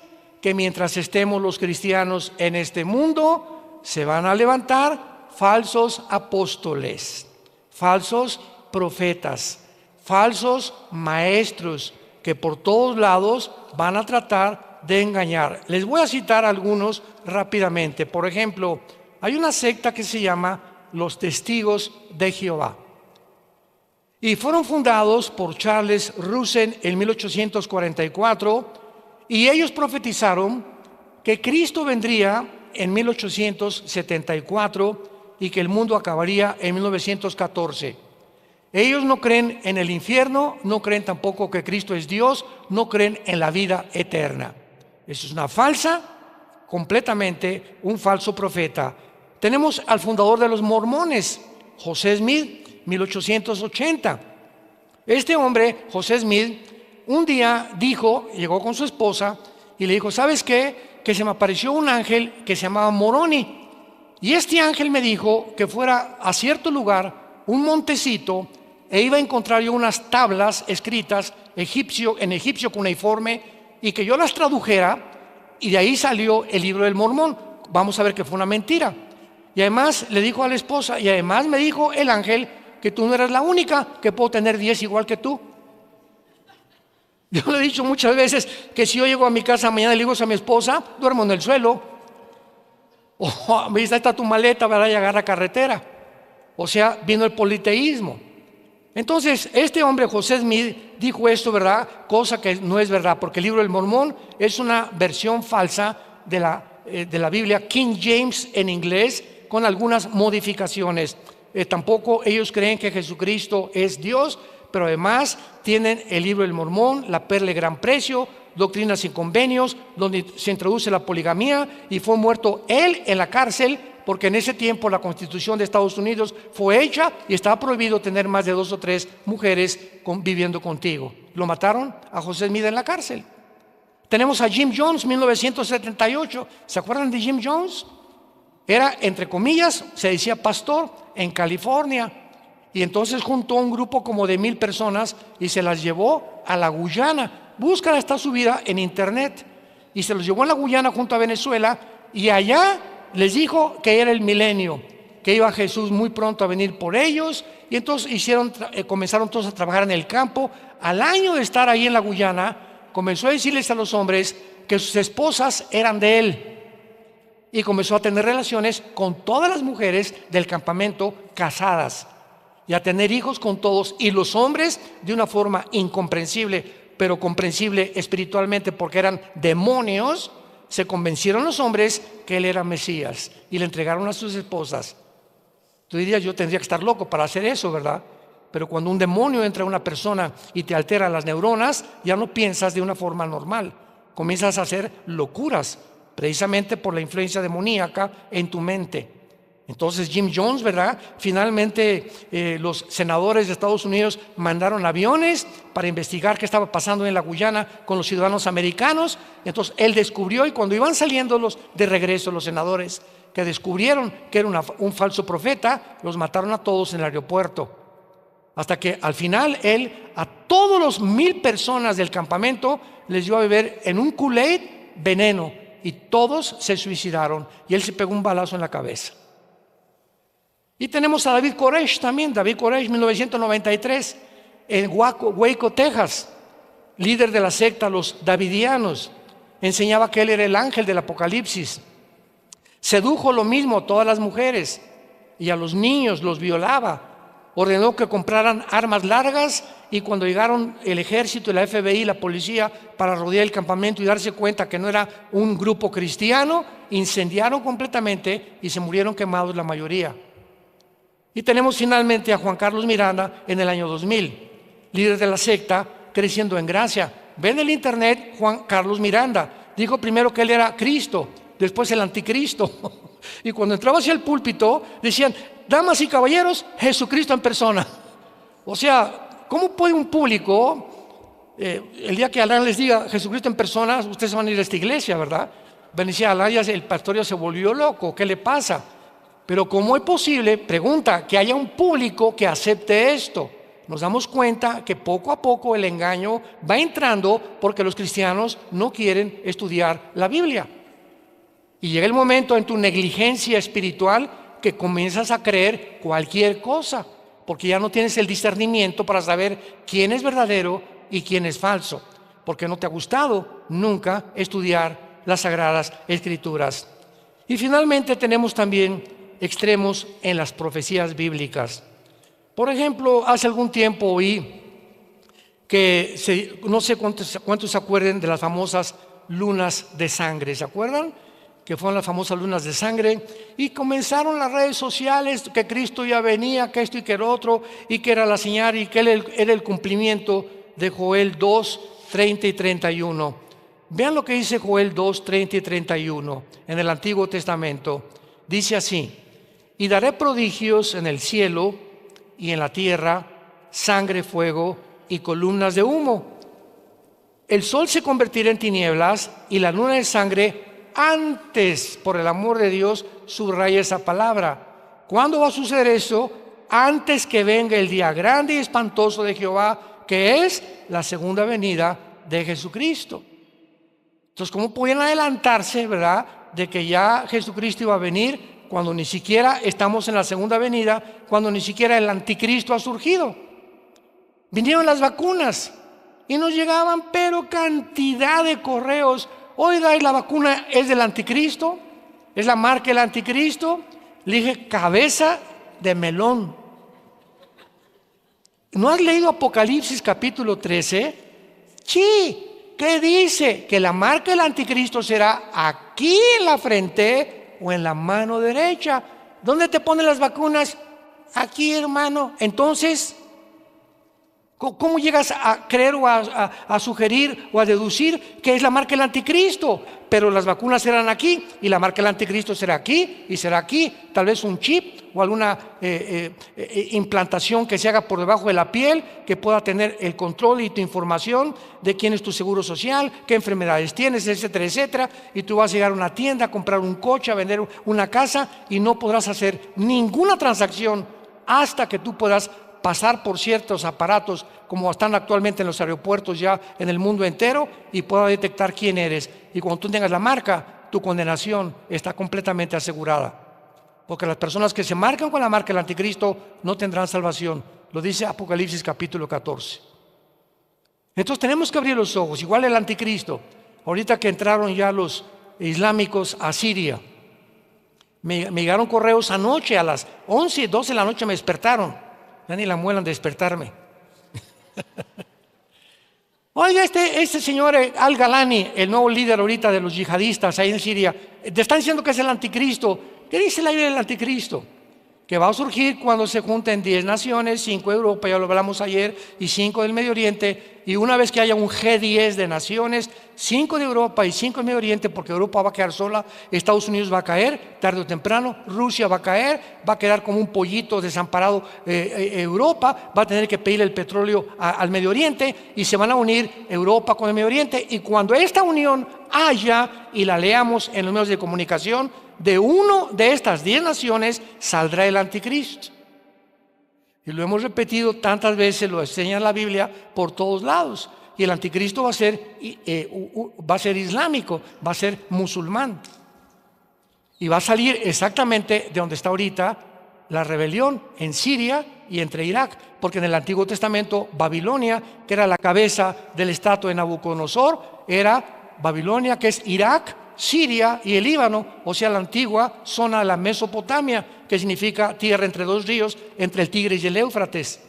Speaker 1: que mientras estemos los cristianos en este mundo, se van a levantar falsos apóstoles, falsos profetas, falsos maestros que por todos lados van a tratar de engañar. Les voy a citar algunos rápidamente. Por ejemplo, hay una secta que se llama los Testigos de Jehová y fueron fundados por Charles Russell en 1844 y ellos profetizaron que Cristo vendría en 1874 y que el mundo acabaría en 1914. Ellos no creen en el infierno, no creen tampoco que Cristo es Dios, no creen en la vida eterna. Eso es una falsa, completamente un falso profeta. Tenemos al fundador de los mormones, José Smith, 1880. Este hombre, José Smith, un día llegó con su esposa y le dijo, ¿sabes qué? Que se me apareció un ángel que se llamaba Moroni. Y este ángel me dijo que fuera a cierto lugar, un montecito, e iba a encontrar yo unas tablas escritas en egipcio cuneiforme y que yo las tradujera, y de ahí salió el libro del Mormón. Vamos a ver que fue una mentira. Y además le dijo a la esposa, y además me dijo el ángel que tú no eras la única, que puedo tener 10 igual que tú. Yo le he dicho muchas veces que si yo llego a mi casa mañana y le digo a mi esposa, duermo en el suelo. O me dice, ahí está tu maleta, ¿verdad? Y agarra carretera. O sea, vino el politeísmo. Entonces, este hombre, José Smith, dijo esto, ¿verdad? Cosa que no es verdad, porque el libro del Mormón es una versión falsa de la Biblia, King James en inglés, con algunas modificaciones. Tampoco ellos creen que Jesucristo es Dios, pero además tienen el libro del Mormón, la perla de gran precio, Doctrinas y Convenios, donde se introduce la poligamía, y fue muerto él en la cárcel, porque en ese tiempo la Constitución de Estados Unidos fue hecha y estaba prohibido tener más de 2 o 3 mujeres viviendo contigo. Lo mataron a José Smith en la cárcel. Tenemos a Jim Jones, 1978. ¿Se acuerdan de Jim Jones? Era, entre comillas, se decía pastor en California. Y entonces juntó un grupo como de 1,000 personas y se las llevó a la Guyana. Buscan, está subida en internet. Y se los llevó a la Guyana junto a Venezuela, y allá les dijo que era el milenio, que iba Jesús muy pronto a venir por ellos. Y entonces comenzaron todos a trabajar en el campo. Al año de estar ahí en la Guyana, comenzó a decirles a los hombres que sus esposas eran de él, y comenzó a tener relaciones con todas las mujeres del campamento casadas, y a tener hijos con todos. Y los hombres, de una forma incomprensible, pero comprensible espiritualmente porque eran demonios, se convencieron los hombres que él era Mesías y le entregaron a sus esposas. Tú dirías, yo tendría que estar loco para hacer eso, ¿verdad? Pero cuando un demonio entra a una persona y te altera las neuronas, ya no piensas de una forma normal, comienzas a hacer locuras, precisamente por la influencia demoníaca en tu mente. Entonces Jim Jones, ¿verdad? Finalmente los senadores de Estados Unidos mandaron aviones para investigar qué estaba pasando en la Guyana con los ciudadanos americanos. Entonces él descubrió, y cuando iban saliendo de regreso los senadores que descubrieron que era un falso profeta, los mataron a todos en el aeropuerto. Hasta que al final él a todos los 1,000 personas del campamento les dio a beber en un Kool-Aid veneno, y todos se suicidaron, y él se pegó un balazo en la cabeza. Y tenemos a David Koresh también, David Koresh, 1993, en Waco, Texas, líder de la secta los Davidianos. Enseñaba que él era el ángel del Apocalipsis. Sedujo lo mismo a todas las mujeres. y a los niños los violaba. Ordenó que compraran armas largas, y cuando llegaron el ejército, la FBI, la policía para rodear el campamento y darse cuenta que no era un grupo cristiano, incendiaron completamente y se murieron quemados la mayoría. Y tenemos finalmente a Juan Carlos Miranda en el año 2000, líder de la secta Creciendo en Gracia. Ven el internet, Juan Carlos Miranda dijo primero que él era Cristo, después el anticristo. Y cuando entraba hacia el púlpito decían: damas y caballeros, Jesucristo en persona. O sea, ¿cómo puede un público, el día que Alá les diga Jesucristo en persona, ustedes van a ir a esta iglesia, ¿verdad? Van a decir: Alá, el pastor ya se volvió loco, ¿qué le pasa? Pero ¿cómo es posible, pregunta, que haya un público que acepte esto? Nos damos cuenta que poco a poco el engaño va entrando porque los cristianos no quieren estudiar la Biblia. Y llega el momento en tu negligencia espiritual que comienzas a creer cualquier cosa, porque ya no tienes el discernimiento para saber quién es verdadero y quién es falso, porque no te ha gustado nunca estudiar las Sagradas Escrituras. Y finalmente tenemos también extremos en las profecías bíblicas. Por ejemplo, hace algún tiempo oí que no sé cuántos se acuerden de las famosas lunas de sangre. ¿Se acuerdan? Que fueron las famosas lunas de sangre, y comenzaron las redes sociales que Cristo ya venía, que esto y que el otro, y que era la señal, y que era el cumplimiento de Joel 2, 30 y 31. Vean lo que dice Joel 2, 30 y 31 en el Antiguo Testamento. Dice así: y daré prodigios en el cielo y en la tierra, sangre, fuego y columnas de humo. El sol se convertirá en tinieblas y la luna en sangre antes, por el amor de Dios, subraya esa palabra. ¿Cuándo va a suceder eso? Antes que venga el día grande y espantoso de Jehová, que es la segunda venida de Jesucristo. Entonces, ¿cómo pueden adelantarse, verdad, de que ya Jesucristo iba a venir cuando ni siquiera estamos en la segunda venida, cuando ni siquiera el anticristo ha surgido? Vinieron las vacunas y nos llegaban pero cantidad de correos. Oiga, ¿y la vacuna es del anticristo? ¿Es la marca del anticristo? Le dije: cabeza de melón. ¿No has leído Apocalipsis capítulo 13? Sí. ¿Qué dice? Que la marca del anticristo será aquí en la frente o en la mano derecha. ¿Dónde te ponen las vacunas? Aquí, hermano. Entonces, ¿cómo llegas a creer o a sugerir o a deducir que es la marca del anticristo? Pero las vacunas serán aquí y la marca del anticristo será aquí y será aquí. Tal vez un chip o alguna implantación que se haga por debajo de la piel, que pueda tener el control y tu información de quién es tu seguro social, qué enfermedades tienes, etcétera, etcétera. Y tú vas a llegar a una tienda a comprar un coche, a vender una casa, y no podrás hacer ninguna transacción hasta que tú puedas pasar por ciertos aparatos como están actualmente en los aeropuertos ya en el mundo entero, y pueda detectar quién eres. Y cuando tú tengas la marca, tu condenación está completamente asegurada, porque las personas que se marcan con la marca del anticristo no tendrán salvación. Lo dice Apocalipsis capítulo 14. Entonces tenemos que abrir los ojos. Igual el anticristo. Ahorita que entraron ya los islámicos a Siria, me llegaron correos anoche a las 11, 12 de la noche, me despertaron. Ya ni la muelan de despertarme. Oiga, este señor Al-Galani, el nuevo líder ahorita de los yihadistas ahí en Siria, te están diciendo que es el anticristo. ¿Qué dice la Biblia del anticristo? Que va a surgir cuando se junten 10 naciones, 5 de Europa, ya lo hablamos ayer, y 5 del Medio Oriente. Y una vez que haya un G10 de naciones, 5 de Europa y 5 del Medio Oriente, porque Europa va a quedar sola, Estados Unidos va a caer tarde o temprano, Rusia va a caer, va a quedar como un pollito desamparado. Europa va a tener que pedir el petróleo al Medio Oriente, y se van a unir Europa con el Medio Oriente. Y cuando esta unión haya, y la leamos en los medios de comunicación, de uno de estas 10 naciones saldrá el anticristo. Y lo hemos repetido tantas veces, lo enseña la Biblia por todos lados. Y el anticristo va a ser islámico, va a ser musulmán. Y va a salir exactamente de donde está ahorita la rebelión, en Siria y entre Irak. Porque en el Antiguo Testamento, Babilonia, que era la cabeza del estatua de Nabucodonosor, era Babilonia, que es Irak, Siria y el Líbano, o sea, la antigua zona de la Mesopotamia, que significa tierra entre dos ríos, entre el Tigris y el Éufrates.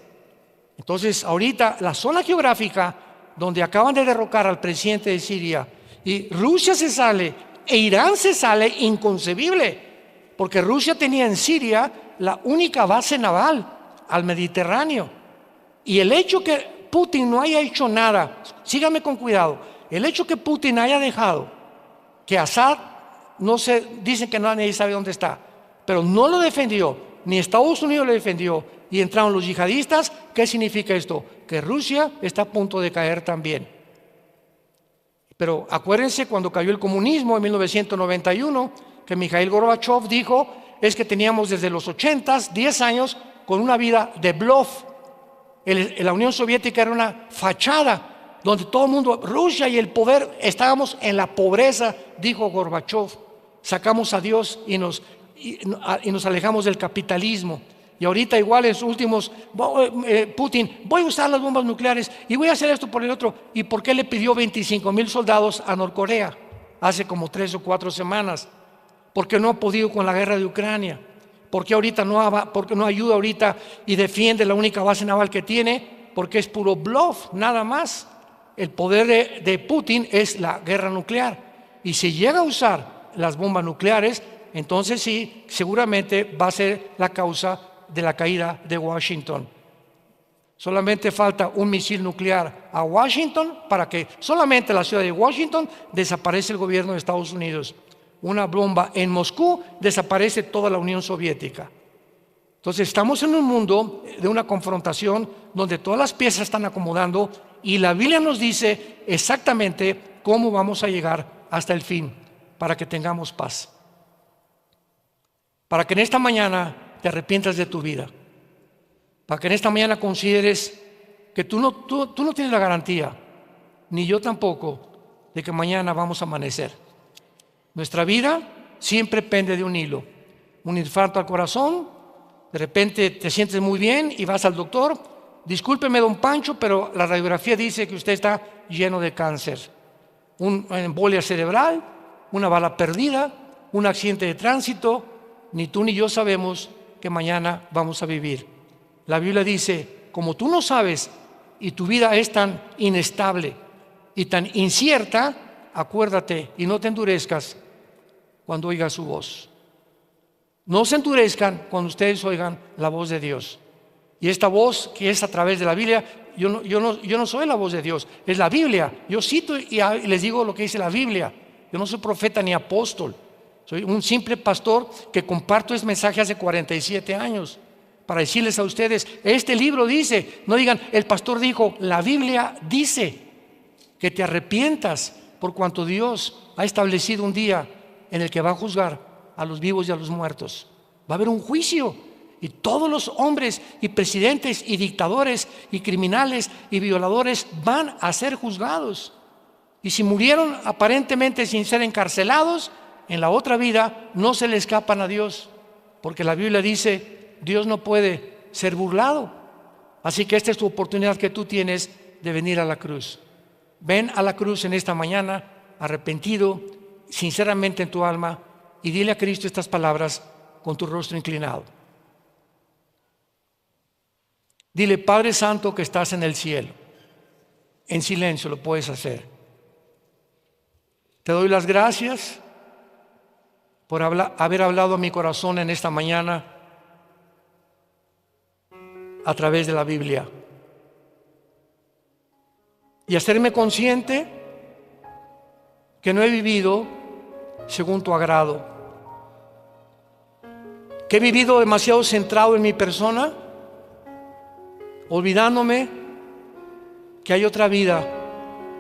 Speaker 1: Entonces, ahorita la zona geográfica donde acaban de derrocar al presidente de Siria y Rusia se sale e Irán se sale, inconcebible, porque Rusia tenía en Siria la única base naval al Mediterráneo. Y el hecho que Putin no haya hecho nada, sígame con cuidado, el hecho que Putin haya dejado que Assad, no se dicen que nadie sabe dónde está, pero no lo defendió, ni Estados Unidos lo defendió, y entraron los yihadistas. ¿Qué significa esto? Que Rusia está a punto de caer también. Pero acuérdense cuando cayó el comunismo en 1991, que Mikhail Gorbachev dijo, es que teníamos desde los 80s, 10 años, con una vida de bluff. La Unión Soviética era una fachada, donde todo el mundo, Rusia y el poder, estábamos en la pobreza, dijo Gorbachev. Sacamos a Dios y nos alejamos del capitalismo. Y ahorita igual en sus últimos, Putin, voy a usar las bombas nucleares y voy a hacer esto por el otro. ¿Y por qué le pidió 25,000 soldados a Norcorea hace como 3 o 4 semanas? Porque no ha podido con la guerra de Ucrania. Porque no ayuda ahorita y defiende la única base naval que tiene, porque es puro bluff, nada más. El poder de Putin es la guerra nuclear. Y si llega a usar las bombas nucleares, entonces sí, seguramente va a ser la causa de la caída de Washington. Solamente falta un misil nuclear a Washington para que solamente la ciudad de Washington desaparece el gobierno de Estados Unidos. Una bomba en Moscú, desaparece toda la Unión Soviética. Entonces estamos en un mundo de una confrontación donde todas las piezas están acomodando y la Biblia nos dice exactamente cómo vamos a llegar hasta el fin para que tengamos paz. Para que en esta mañana te arrepientas de tu vida, para que en esta mañana consideres que tú no tienes la garantía, ni yo tampoco, de que mañana vamos a amanecer. Nuestra vida siempre pende de un hilo, un infarto al corazón, de repente te sientes muy bien y vas al doctor, discúlpeme don Pancho, pero la radiografía dice que usted está lleno de cáncer, una embolia cerebral, una bala perdida, un accidente de tránsito. Ni tú ni yo sabemos que mañana vamos a vivir. La Biblia dice, como tú no sabes y tu vida es tan inestable y tan incierta, acuérdate y no te endurezcas cuando oigas su voz. No se endurezcan cuando ustedes oigan la voz de Dios. Y esta voz que es a través de la Biblia, yo no soy la voz de Dios, es la Biblia. Yo cito y les digo lo que dice la Biblia. Yo no soy profeta ni apóstol. Soy un simple pastor que comparto este mensaje hace 47 años para decirles a ustedes, este libro dice, no digan, el pastor dijo, la Biblia dice que te arrepientas por cuanto Dios ha establecido un día en el que va a juzgar a los vivos y a los muertos. Va a haber un juicio y todos los hombres y presidentes y dictadores y criminales y violadores van a ser juzgados. Y si murieron aparentemente sin ser encarcelados, en la otra vida no se le escapan a Dios, porque la Biblia dice, Dios no puede ser burlado. Así que esta es tu oportunidad que tú tienes de venir a la cruz. Ven a la cruz en esta mañana, arrepentido, sinceramente en tu alma, y dile a Cristo estas palabras con tu rostro inclinado. Dile, Padre Santo que estás en el cielo. En silencio lo puedes hacer. Te doy las gracias por haber hablado a mi corazón en esta mañana a través de la Biblia y hacerme consciente que no he vivido según tu agrado, que he vivido demasiado centrado en mi persona, olvidándome que hay otra vida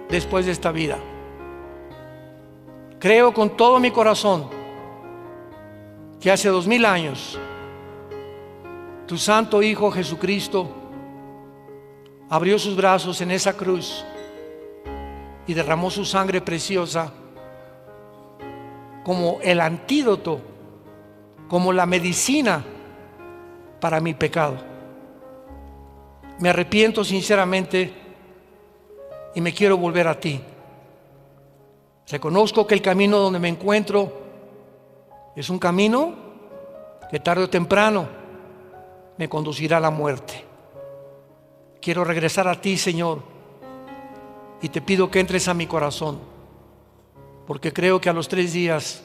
Speaker 1: después de esta vida. Creo con todo mi corazón que hace 2000 años tu santo Hijo Jesucristo abrió sus brazos en esa cruz y derramó su sangre preciosa como el antídoto, como la medicina para mi pecado. Me arrepiento sinceramente y me quiero volver a ti. Reconozco que el camino donde me encuentro es un camino que tarde o temprano me conducirá a la muerte. Quiero regresar a ti, Señor, y te pido que entres a mi corazón, porque creo que a los 3 días,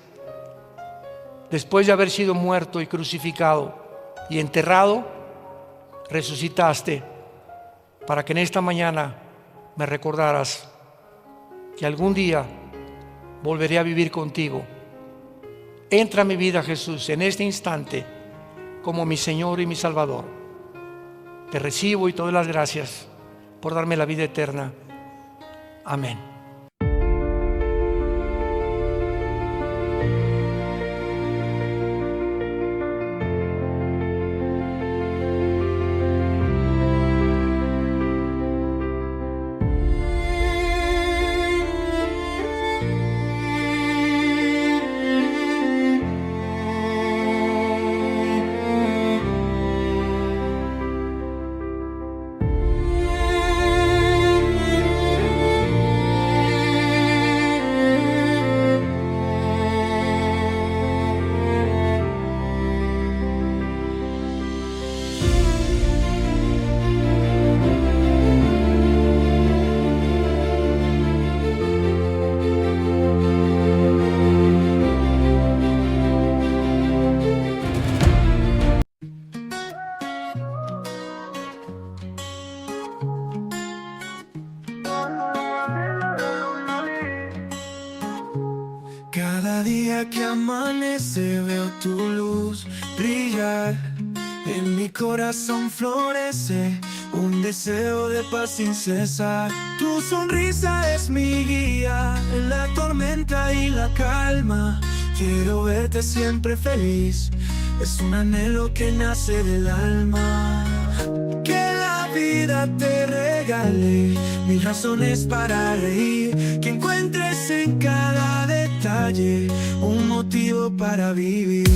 Speaker 1: después de haber sido muerto y crucificado y enterrado, resucitaste para que en esta mañana me recordaras que algún día volveré a vivir contigo. Entra a mi vida, Jesús, en este instante como mi Señor y mi Salvador. Te recibo y te doy las gracias por darme la vida eterna. Amén.
Speaker 2: Cada día que amanece veo tu luz brillar. En mi corazón florece un deseo de paz sin cesar. Tu sonrisa es mi guía en la tormenta y la calma. Quiero verte siempre feliz, es un anhelo que nace del alma. Que la vida te regale mil razones para reír, que encuentres en cada detalle un motivo para vivir.